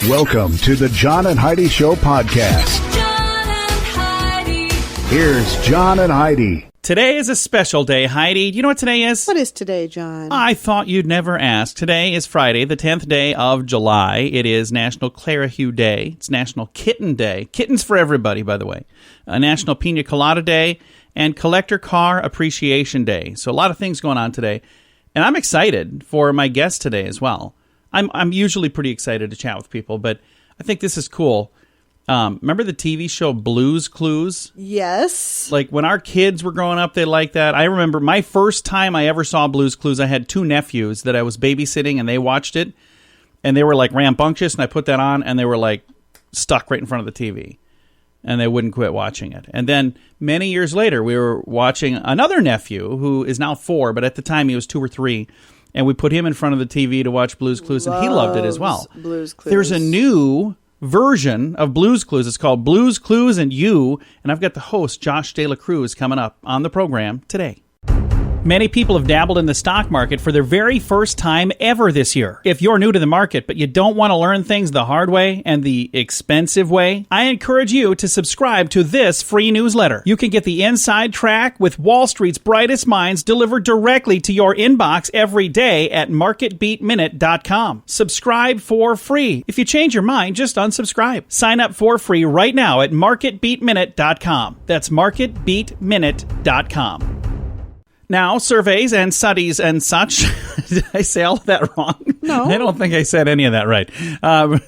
Welcome to the John and Heidi Show podcast. John and Heidi. Here's John and Heidi. Today is a special day, Heidi. Do you know what today is? What is today, John? I thought you'd never ask. Today is Friday, the 10th day of July. It is National Clarihue Day. It's National Kitten Day. Kittens for everybody, by the way. National Pina Colada Day and Collector Car Appreciation Day. So a lot of things going on today. And I'm excited for my guest today as well. I'm usually pretty excited to chat with people, but I think this is cool. Remember the TV show Blues Clues? Yes. Like when our kids were growing up, they liked that. I remember my first time I ever saw Blues Clues, I had two nephews that I was babysitting and they watched it and they were like rambunctious and I put that on and they were like stuck right in front of the TV and they wouldn't quit watching it. And then many years later, we were watching another nephew who is now 4, but at the time he was 2 or 3. And we put him in front of the TV to watch Blues Clues and he loved it as well. Blues Clues. There's a new version of Blues Clues. It's called Blues Clues and You, and I've got the host, Josh Dela Cruz, coming up on the program today. Many people have dabbled in the stock market for their very first time ever this year. If you're new to the market, but you don't want to learn things the hard way and the expensive way, I encourage you to subscribe to this free newsletter. You can get the inside track with Wall Street's brightest minds delivered directly to your inbox every day at marketbeatminute.com. Subscribe for free. If you change your mind, just unsubscribe. Sign up for free right now at marketbeatminute.com. That's marketbeatminute.com. Now, surveys and studies and such. Did I say all of that wrong? No. I don't think I said any of that right.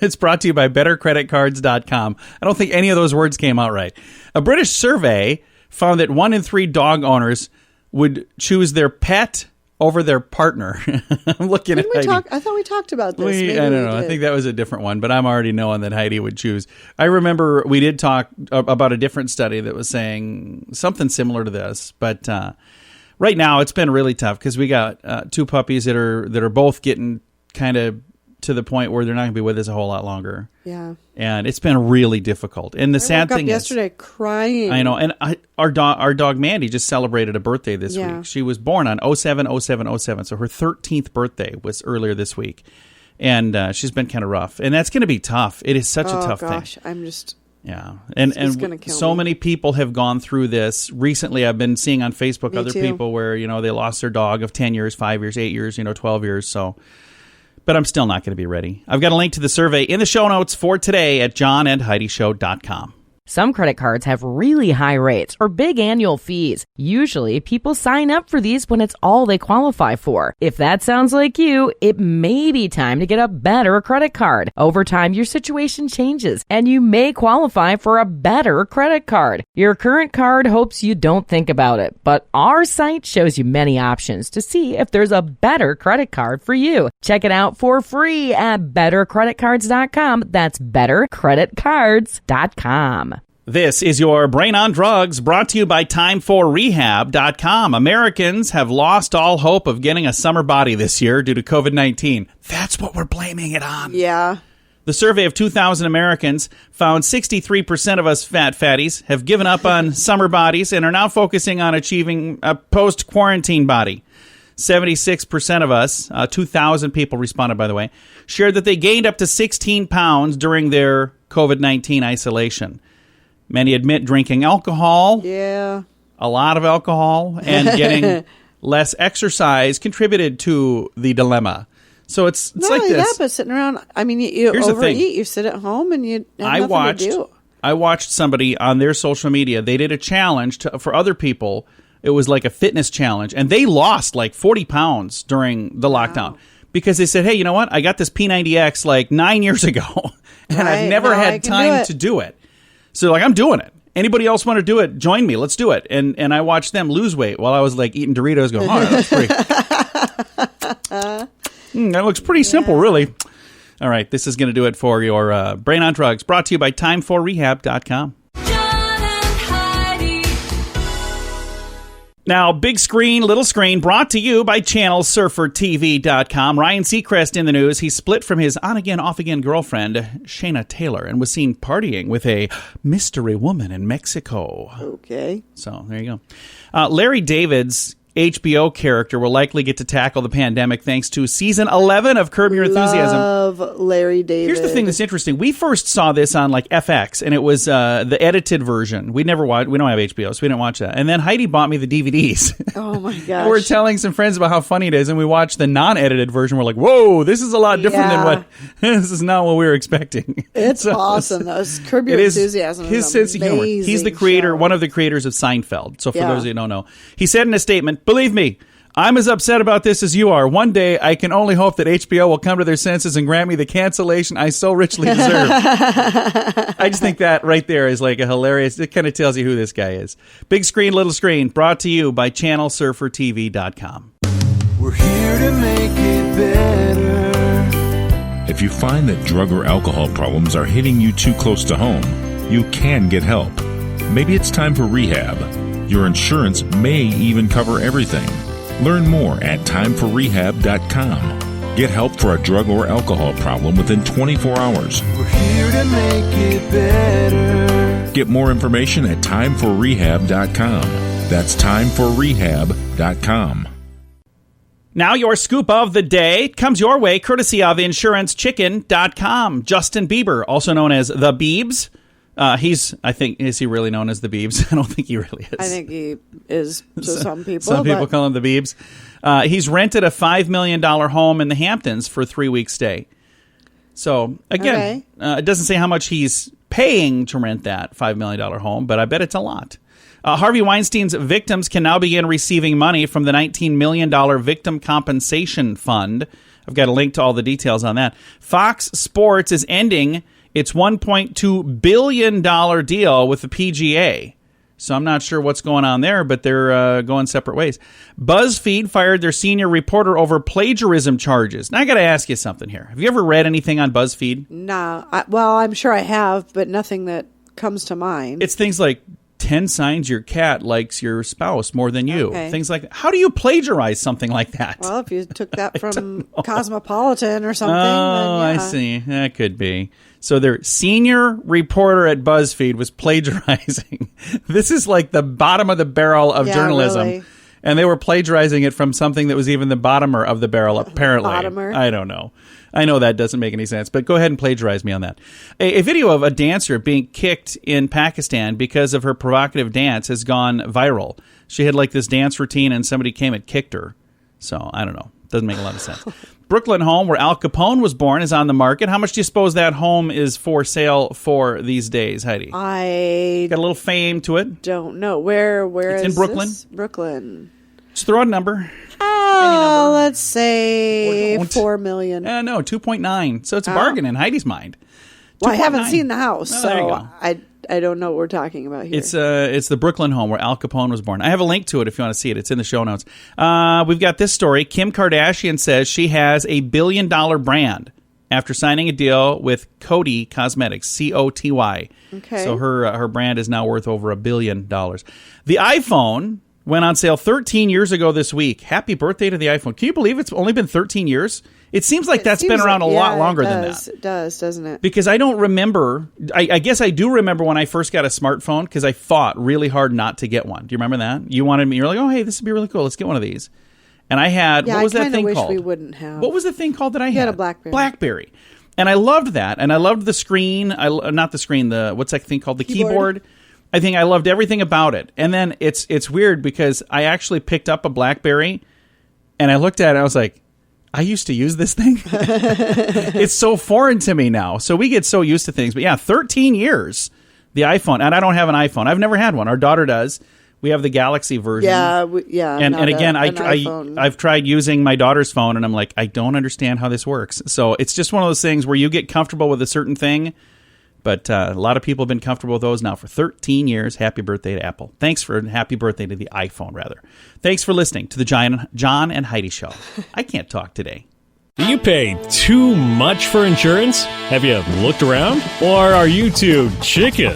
It's brought to you by bettercreditcards.com. I don't think any of those words came out right. A British survey found that 1 in 3 dog owners would choose their pet over their partner. I'm looking at Heidi. I thought we talked about this. I don't know. I think that was a different one, but I'm already knowing that Heidi would choose. I remember we did talk about a different study that was saying something similar to this, but right now, it's been really tough because we got 2 puppies that are both getting kind of to the point where they're not going to be with us a whole lot longer. Yeah, and it's been really difficult. And the sad thing is, yesterday crying. I know. And our dog Mandy just celebrated a birthday this week. She was born on 07/07/07, so her 13th birthday was earlier this week, and she's been kind of rough. And that's going to be tough. It is such a tough thing. I'm just. Yeah, and so many people have gone through this recently. I've been seeing on Facebook other people where they lost their dog of 10 years, 5 years, 8 years, 12 years. So, but I'm still not going to be ready. I've got a link to the survey in the show notes for today at johnandheidishow.com. Some credit cards have really high rates or big annual fees. Usually, people sign up for these when it's all they qualify for. If that sounds like you, it may be time to get a better credit card. Over time, your situation changes, and you may qualify for a better credit card. Your current card hopes you don't think about it, but our site shows you many options to see if there's a better credit card for you. Check it out for free at bettercreditcards.com. That's bettercreditcards.com. This is your Brain on Drugs, brought to you by Time4Rehab.com. Americans have lost all hope of getting a summer body this year due to COVID-19. That's what we're blaming it on. Yeah. The survey of 2,000 Americans found 63% of us fat fatties have given up on summer bodies and are now focusing on achieving a post-quarantine body. 76% of us, 2,000 people responded, by the way, shared that they gained up to 16 pounds during their COVID-19 isolation. Many admit drinking alcohol, a lot of alcohol, and getting less exercise contributed to the dilemma. So it's not like only this. that, but sitting around, you overeat, you sit at home, and you have nothing to do. I watched somebody on their social media. They did a challenge for other people. It was like a fitness challenge, and they lost like 40 pounds during the lockdown because they said, hey, you know what? I got this P90X like 9 years ago, and I've never had time to do it. So like, I'm doing it. Anybody else want to do it? Join me. Let's do it. And I watched them lose weight while I was like eating Doritos going, that looks pretty simple, really. All right. This is going to do it for your Brain on Drugs, brought to you by Time4Rehab.com. Now, big screen, little screen, brought to you by ChannelSurferTV.com. Ryan Seacrest in the news. He split from his on-again, off-again girlfriend, Shayna Taylor, and was seen partying with a mystery woman in Mexico. Okay. So, there you go. Larry David's HBO character will likely get to tackle the pandemic thanks to season 11 of Curb Your Enthusiasm. Love Larry David. Here's the thing that's interesting. We first saw this on like FX, and it was the edited version. We never watched. We don't have HBO, so we didn't watch that. And then Heidi bought me the DVDs. Oh my gosh! We're telling some friends about how funny it is, and we watched the non-edited version. We're like, "Whoa, this is a lot different than what. This is not what we were expecting." It's awesome. Those Curb Your Enthusiasm. His sense of humor. He's the creator, one of the creators of Seinfeld. So for those of you who don't know, he said in a statement, "Believe me, I'm as upset about this as you are. One day, I can only hope that HBO will come to their senses and grant me the cancellation I so richly deserve." I just think that right there is like a hilarious, it kind of tells you who this guy is. Big Screen, Little Screen, brought to you by ChannelSurferTV.com. We're here to make it better. If you find that drug or alcohol problems are hitting you too close to home, you can get help. Maybe it's time for rehab. Your insurance may even cover everything. Learn more at timeforrehab.com. Get help for a drug or alcohol problem within 24 hours. We're here to make it better. Get more information at timeforrehab.com. That's timeforrehab.com. Now your scoop of the day comes your way courtesy of InsuranceChicken.com. Justin Bieber, also known as The Biebs. Is he really known as The Biebs? I don't think he really is. I think he is to some people. Some people call him The Biebs. He's rented a $5 million home in the Hamptons for a 3-week stay. So, again, it doesn't say how much he's paying to rent that $5 million home, but I bet it's a lot. Harvey Weinstein's victims can now begin receiving money from the $19 million Victim Compensation Fund. I've got a link to all the details on that. Fox Sports is ending its $1.2 billion deal with the PGA. So I'm not sure what's going on there, but they're going separate ways. BuzzFeed fired their senior reporter over plagiarism charges. Now, I got to ask you something here. Have you ever read anything on BuzzFeed? No. Well, I'm sure I have, but nothing that comes to mind. It's things like 10 signs your cat likes your spouse more than you. Okay. Things like that. How do you plagiarize something like that? Well, if you took that from Cosmopolitan or something. Oh, then, yeah. I see. That could be. So their senior reporter at BuzzFeed was plagiarizing. This is like the bottom of the barrel of journalism. Really. And they were plagiarizing it from something that was even the bottomer of the barrel, apparently. Bottomer? I don't know. I know that doesn't make any sense, but go ahead and plagiarize me on that. A video of a dancer being kicked in Pakistan because of her provocative dance has gone viral. She had like this dance routine and somebody came and kicked her. So, I don't know. Doesn't make a lot of sense. Brooklyn home where Al Capone was born is on the market. How much do you suppose that home is for sale for these days, Heidi? I got a little fame to it. Don't know. Where it's is in Brooklyn. This? Brooklyn. Just throw out a number. Oh, let's say $4 million. No, 2.9. So it's a bargain in Heidi's mind. Well, I haven't seen the house, there you so go. I don't know what we're talking about here. It's the Brooklyn home where Al Capone was born. I have a link to it if you want to see it. It's in the show notes. We've got this story. Kim Kardashian says she has a $1 billion brand after signing a deal with Coty Cosmetics, C-O-T-Y. Okay. So her brand is now worth over $1 billion. The iPhone went on sale 13 years ago this week. Happy birthday to the iPhone. Can you believe it's only been 13 years? It seems like that's been around a lot longer than that. It does, doesn't it? Because I don't remember. I guess I do remember when I first got a smartphone because I fought really hard not to get one. Do you remember that? You wanted me. You're like, oh, hey, this would be really cool. Let's get one of these. And I had, what was that thing called? I kind of wish we wouldn't have. What was the thing called that I had? You had a BlackBerry. BlackBerry. And I loved that. And I loved the screen. Not the screen. What's that thing called? The keyboard. I think I loved everything about it. And then it's weird because I actually picked up a BlackBerry and I looked at it and I was like, I used to use this thing. It's so foreign to me now. So we get so used to things. But yeah, 13 years, the iPhone. And I don't have an iPhone. I've never had one. Our daughter does. We have the Galaxy version. Yeah. And again, I've tried using my daughter's phone and I'm like, I don't understand how this works. So it's just one of those things where you get comfortable with a certain thing. But a lot of people have been comfortable with those now for 13 years. Happy birthday to Apple. Happy birthday to the iPhone, rather. Thanks for listening to the John and Heidi Show. I can't talk today. Do you pay too much for insurance? Have you looked around? Or are you too chicken?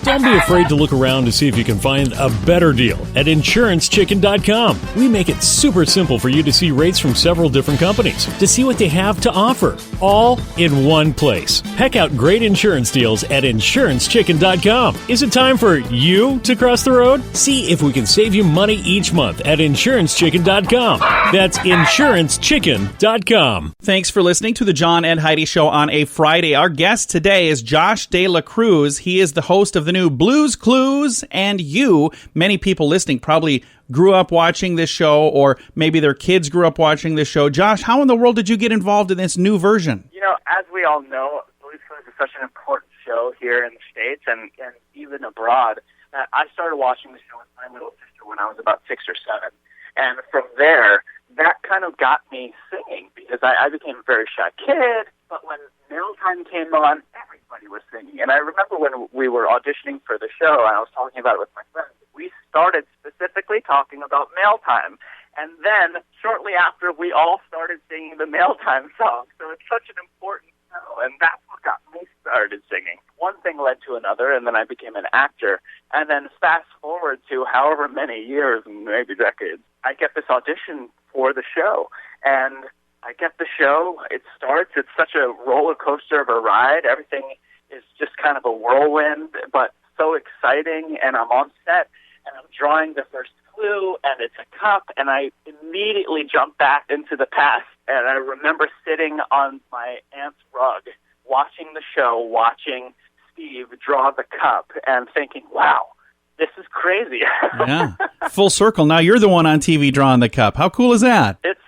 Don't be afraid to look around to see if you can find a better deal at InsuranceChicken.com. We make it super simple for you to see rates from several different companies, to see what they have to offer, all in one place. Heck out great insurance deals at InsuranceChicken.com. Is it time for you to cross the road? See if we can save you money each month at InsuranceChicken.com. That's InsuranceChicken.com. Thanks for listening to the John and Heidi Show on a Friday. Our guest today is Josh Dela Cruz. He is the host of the new Blues Clues and You. Many people listening probably grew up watching this show, or maybe their kids grew up watching this show. Josh, how in the world did you get involved in this new version? You know, as we all know, Blues Clues is such an important show here in the States and even abroad. I started watching the show with my little sister when I was about 6 or 7. And from there, that kind of got me singing because I became a very shy kid. But when Mail Time came on, everybody was singing. And I remember when we were auditioning for the show, and I was talking about it with my friends, we started specifically talking about Mail Time. And then, shortly after, we all started singing the Mail Time song. So it's such an important show, and that's what got me started singing. One thing led to another, and then I became an actor. And then fast forward to however many years, maybe decades, I get this audition for the show. And I get the show, it starts, it's such a roller coaster of a ride. Everything is just kind of a whirlwind, but so exciting. And I'm on set, and I'm drawing the first clue, and it's a cup, and I immediately jump back into the past. And I remember sitting on my aunt's rug, watching the show, watching Steve draw the cup, and thinking, wow, this is crazy. Yeah, full circle. Now you're the one on TV drawing the cup. How cool is that? It's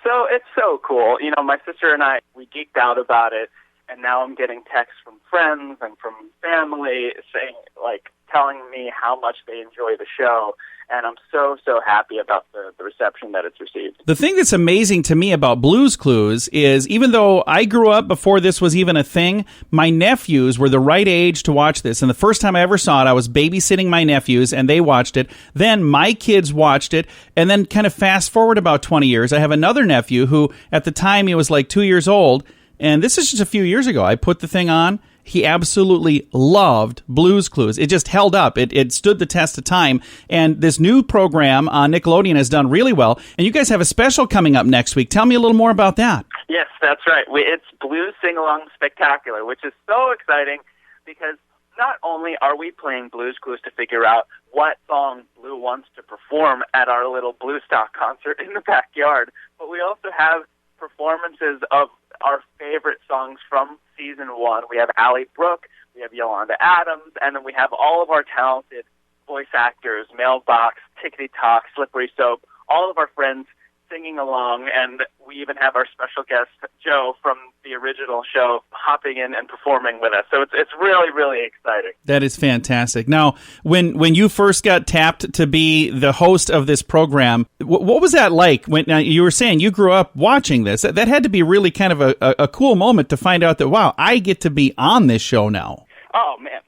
so cool. You know, my sister and I, we geeked out about it, and now I'm getting texts from friends and from family saying, like, telling me how much they enjoy the show, and I'm so happy about the reception that it's received. The thing that's amazing to me about Blues Clues is, even though I grew up before this was even a thing, my nephews were the right age to watch this. And the first time I ever saw it, I was babysitting my nephews, and they watched it. Then my kids watched it, and then kind of fast forward about 20 years, I have another nephew who, at the time, he was like 2 years old, and this is just a few years ago. I put the thing on. He absolutely loved Blues Clues. It just held up. It stood the test of time. And this new program on Nickelodeon has done really well. And you guys have a special coming up next week. Tell me a little more about that. Yes, that's right. It's Blues Sing-Along Spectacular, which is so exciting because not only are we playing Blues Clues to figure out what song Blue wants to perform at our little Blue Stock concert in the backyard, but we also have performances of our favorite songs from season 1. We have Allie Brooke, we have Yolanda Adams, and then we have all of our talented voice actors, Mailbox, Tickety Talk, Slippery Soap, all of our friends singing along, and we even have our special guest, Joe, from the original show, hopping in and performing with us. So it's really, really exciting. That is fantastic. Now, when you first got tapped to be the host of this program, what was that like? When you were saying you grew up watching this, that had to be really kind of a cool moment to find out that, wow, I get to be on this show now. Oh, man.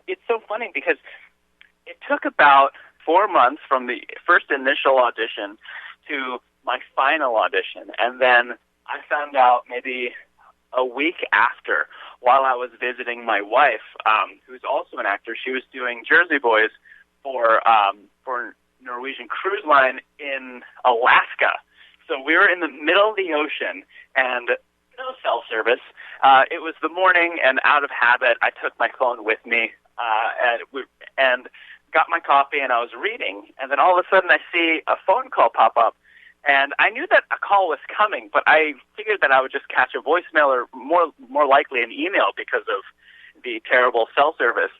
It's so funny because it took about 4 months from the first initial audition to my final audition, and then I found out maybe a week after, while I was visiting my wife, who's also an actor. She was doing Jersey Boys for Norwegian Cruise Line in Alaska. So we were in the middle of the ocean, and no cell service. It was the morning, and out of habit, I took my phone with me, and got my coffee, and I was reading, and then all of a sudden I see a phone call pop up, and I knew that a call was coming, but I figured that I would just catch a voicemail or more likely an email because of the terrible cell service.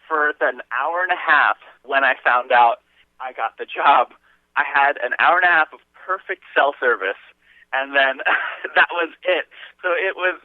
For an hour and a half, when I found out I got the job, I had an hour and a half of perfect cell service, and then that was it. So it was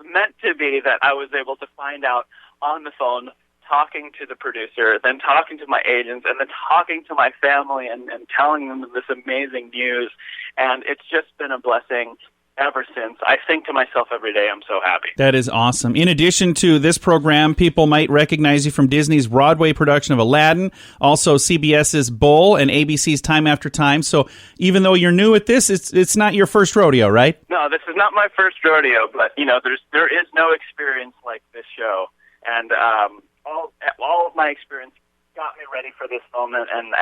meant to be that I was able to find out on the phone, talking to the producer, then talking to my agents, and then talking to my family and telling them this amazing news. And it's just been a blessing ever since. I think to myself every day, I'm so happy. That is awesome. In addition to this program, people might recognize you from Disney's Broadway production of Aladdin, also CBS's Bull and ABC's Time After Time. So even though you're new at this, it's not your first rodeo, right? No, this is not my first rodeo, but there is no experience like this show. And all of my experience got me ready for this moment, and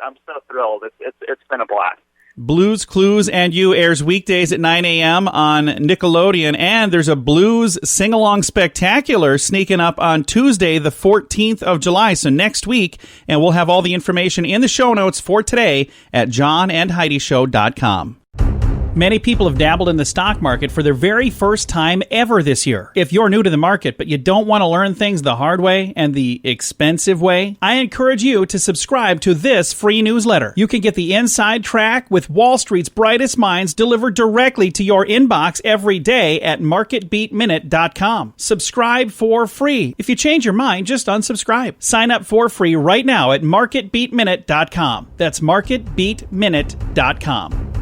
I'm so thrilled. It's been a blast. Blues, Clues, and You airs weekdays at 9 a.m. on Nickelodeon, and there's a Blues Sing-Along Spectacular sneaking up on Tuesday, the 14th of July, so next week, and we'll have all the information in the show notes for today at johnandheidishow.com. Many people have dabbled in the stock market for their very first time ever this year. If you're new to the market, but you don't want to learn things the hard way and the expensive way, I encourage you to subscribe to this free newsletter. You can get the inside track with Wall Street's brightest minds delivered directly to your inbox every day at marketbeatminute.com. Subscribe for free. If you change your mind, just unsubscribe. Sign up for free right now at marketbeatminute.com. That's marketbeatminute.com.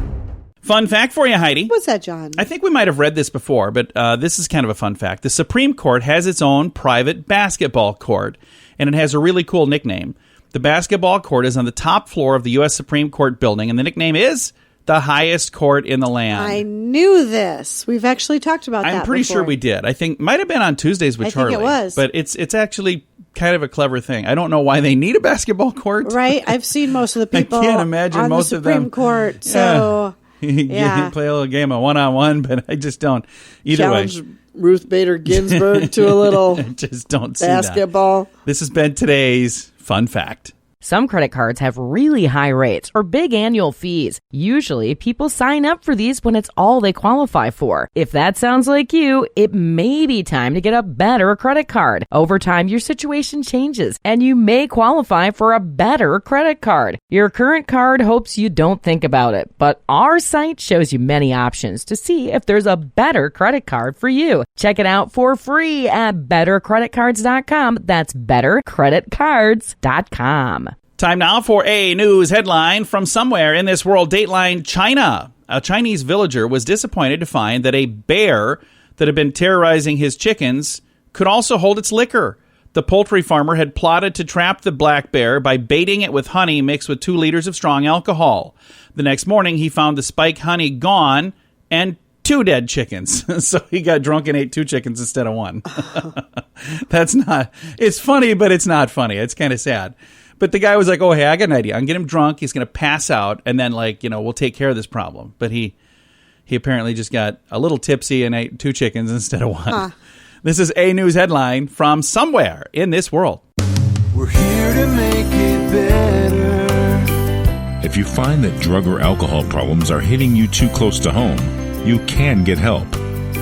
Fun fact for you, Heidi. What's that, John? I think we might have read this before, but this is kind of a fun fact. The Supreme Court has its own private basketball court, and it has a really cool nickname. The basketball court is on the top floor of the U.S. Supreme Court building, and the nickname is the highest court in the land. I knew this. We've actually talked about that I'm pretty sure we did. I think might have been on Tuesdays with Charlie. I think it was. But it's actually kind of a clever thing. I don't know why they need a basketball court. Right? I've seen most of the people I can't imagine on most the of them. Supreme Court, so... Yeah. You play a little game of one-on-one, but I just don't. Either Challenge way. Ruth Bader Ginsburg to a little just don't see basketball. This has been today's fun fact. Some credit cards have really high rates or big annual fees. Usually, people sign up for these when it's all they qualify for. If that sounds like you, it may be time to get a better credit card. Over time, your situation changes, and you may qualify for a better credit card. Your current card hopes you don't think about it, but our site shows you many options to see if there's a better credit card for you. Check it out for free at bettercreditcards.com. That's bettercreditcards.com. Time now for a news headline from somewhere in this world. Dateline China. A Chinese villager was disappointed to find that a bear that had been terrorizing his chickens could also hold its liquor. The poultry farmer had plotted to trap the black bear by baiting it with honey mixed with 2 liters of strong alcohol. The next morning, he found the spike honey gone and 2 dead chickens. So he got drunk and ate 2 chickens instead of 1. It's funny, but it's not funny. It's kind of sad. But the guy was like, oh, hey, I got an idea. I can get him drunk. He's going to pass out. And then, we'll take care of this problem. But he apparently just got a little tipsy and ate 2 chickens instead of 1. Huh. This is a news headline from somewhere in this world. We're here to make it better. If you find that drug or alcohol problems are hitting you too close to home, you can get help.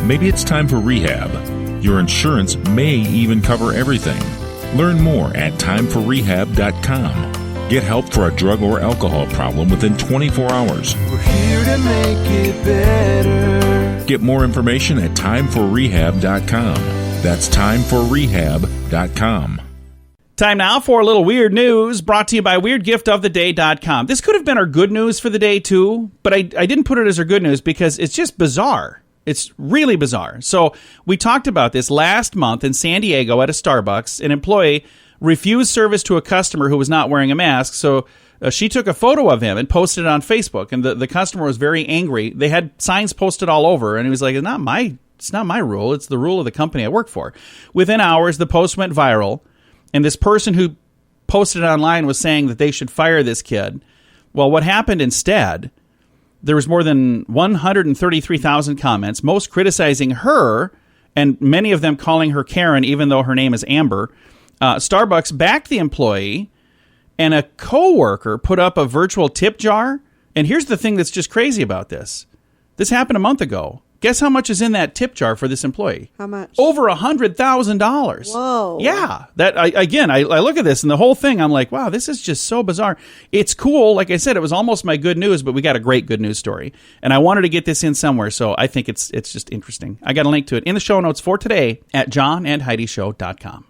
Maybe it's time for rehab. Your insurance may even cover everything. Learn more at timeforrehab.com. Get help for a drug or alcohol problem within 24 hours. We're here to make it better. Get more information at timeforrehab.com. That's timeforrehab.com. Time now for a little weird news brought to you by weirdgiftoftheday.com. This could have been our good news for the day, too, but I didn't put it as our good news because it's just bizarre. It's really bizarre. So we talked about this last month in San Diego at a Starbucks. An employee refused service to a customer who was not wearing a mask. So she took a photo of him and posted it on Facebook. And the customer was very angry. They had signs posted all over. And he was like, it's not my rule. It's the rule of the company I work for. Within hours, the post went viral. And this person who posted it online was saying that they should fire this kid. Well, what happened instead... There was more than 133,000 comments, most criticizing her, and many of them calling her Karen, even though her name is Amber. Starbucks backed the employee, and a coworker put up a virtual tip jar. And here's the thing that's just crazy about this. This happened a month ago. Guess how much is in that tip jar for this employee? How much? Over $100,000. Whoa. Yeah. I look at this and the whole thing, I'm like, wow, this is just so bizarre. It's cool. Like I said, it was almost my good news, but we got a great good news story. And I wanted to get this in somewhere, so I think it's just interesting. I got a link to it in the show notes for today at johnandheidishow.com.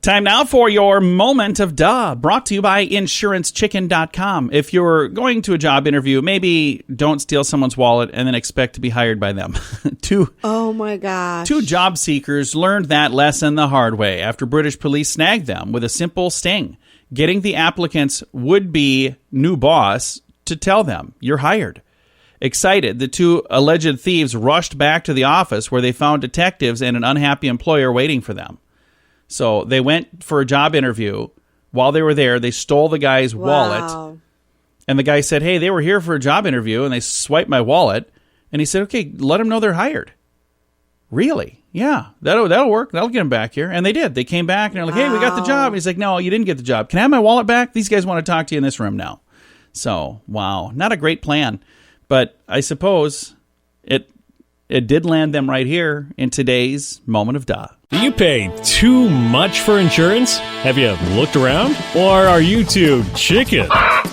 Time now for your moment of duh, brought to you by InsuranceChicken.com. If you're going to a job interview, maybe don't steal someone's wallet and then expect to be hired by them. Oh my gosh. 2 job seekers learned that lesson the hard way after British police snagged them with a simple sting, getting the applicant's would-be new boss to tell them, you're hired. Excited, the two alleged thieves rushed back to the office where they found detectives and an unhappy employer waiting for them. So they went for a job interview. While they were there, they stole the guy's wallet. And the guy said, hey, they were here for a job interview, and they swiped my wallet. And he said, okay, let them know they're hired. Really? Yeah, that'll work. That'll get them back here. And they did. They came back, and they're like, hey, we got the job. And he's like, no, you didn't get the job. Can I have my wallet back? These guys want to talk to you in this room now. So, wow, not a great plan. But I suppose it did land them right here in today's Moment of Da. Do you pay too much for insurance? Have you looked around? Or are you too chicken?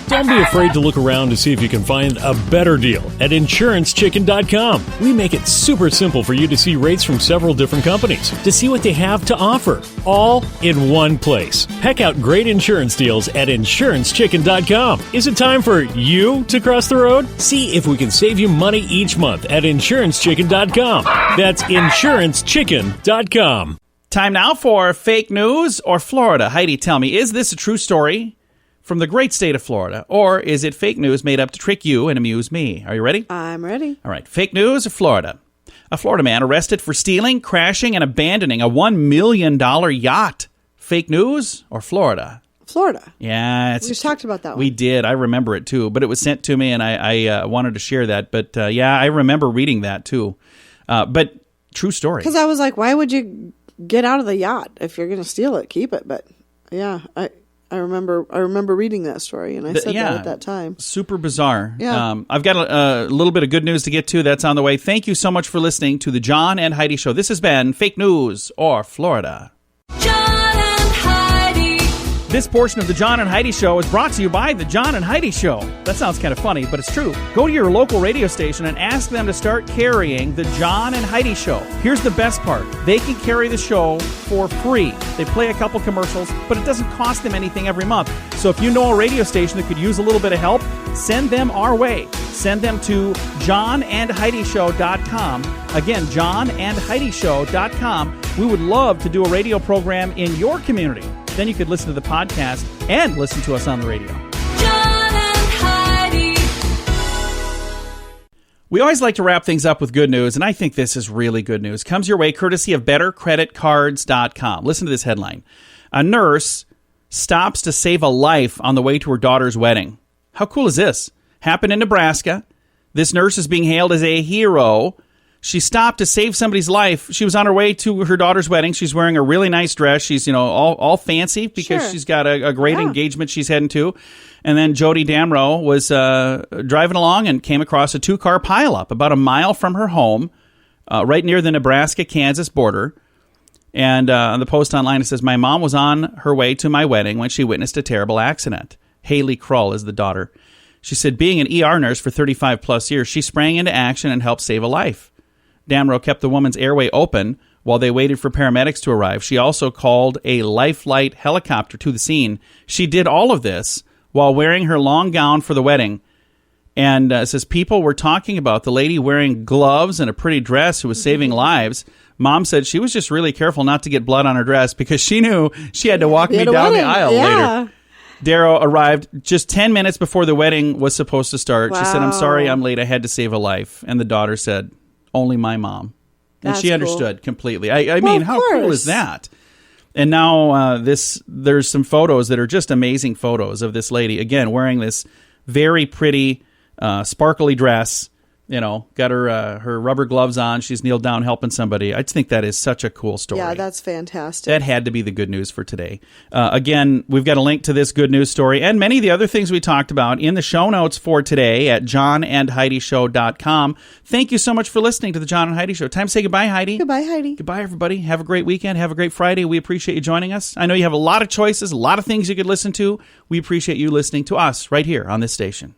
Don't be afraid to look around to see if you can find a better deal at InsuranceChicken.com. We make it super simple for you to see rates from several different companies, to see what they have to offer, all in one place. Peck out great insurance deals at InsuranceChicken.com. Is it time for you to cross the road? See if we can save you money each month at InsuranceChicken.com. That's InsuranceChicken.com. Time now for Fake News or Florida. Heidi, tell me, is this a true story from the great state of Florida, or is it fake news made up to trick you and amuse me? Are you ready? I'm ready. All right. Fake news or Florida. A Florida man arrested for stealing, crashing, and abandoning a $1 million yacht. Fake news or Florida? Florida. Yeah. We just talked about that one. We did. I remember it, too. But it was sent to me, and I wanted to share that. But, yeah, I remember reading that, too. But true story. Because I was like, why would you get out of the yacht? If you're going to steal it, keep it. But, yeah, I remember reading that story, and I said that at that time. Super bizarre. Yeah. I've got a little bit of good news to get to. That's on the way. Thank you so much for listening to the John and Heidi Show. This has been Fake News or Florida. John and Heidi. This portion of the John and Heidi Show is brought to you by the John and Heidi Show. That sounds kind of funny, but it's true. Go to your local radio station and ask them to start carrying the John and Heidi Show. Here's the best part. They can carry the show for free. They play a couple commercials, but it doesn't cost them anything every month. So if you know a radio station that could use a little bit of help, send them our way. Send them to johnandheidishow.com. Again, johnandheidishow.com. We would love to do a radio program in your community. Then you could listen to the podcast and listen to us on the radio. John and Heidi. We always like to wrap things up with good news, and I think this is really good news. Comes your way courtesy of BetterCreditCards.com. Listen to this headline. A nurse stops to save a life on the way to her daughter's wedding. How cool is this? Happened in Nebraska. This nurse is being hailed as a hero. She stopped to save somebody's life. She was on her way to her daughter's wedding. She's wearing a really nice dress. She's, all fancy because she's got a great engagement she's heading to. And then Jody Damrow was driving along and came across a 2-car pileup about a mile from her home, right near the Nebraska-Kansas border. And on the post online, it says, my mom was on her way to my wedding when she witnessed a terrible accident. Haley Krull is the daughter. She said, being an ER nurse for 35-plus years, she sprang into action and helped save a life. Damrow kept the woman's airway open while they waited for paramedics to arrive. She also called a Life Flight helicopter to the scene. She did all of this while wearing her long gown for the wedding. And it says people were talking about the lady wearing gloves and a pretty dress who was saving lives. Mom said she was just really careful not to get blood on her dress because she knew she had to walk me down the aisle later. Darrow arrived just 10 minutes before the wedding was supposed to start. Wow. She said, I'm sorry I'm late. I had to save a life. And the daughter said, only my mom. And she understood completely. I mean, how cool is that? And now there's some photos that are just amazing photos of this lady, again, wearing this very pretty, sparkly dress. Got her rubber gloves on. She's kneeled down helping somebody. I just think that is such a cool story. Yeah, that's fantastic. That had to be the good news for today. Again, we've got a link to this good news story and many of the other things we talked about in the show notes for today at johnandheidishow.com. Thank you so much for listening to the John and Heidi Show. Time to say goodbye, Heidi. Goodbye, Heidi. Goodbye, everybody. Have a great weekend. Have a great Friday. We appreciate you joining us. I know you have a lot of choices, a lot of things you could listen to. We appreciate you listening to us right here on this station.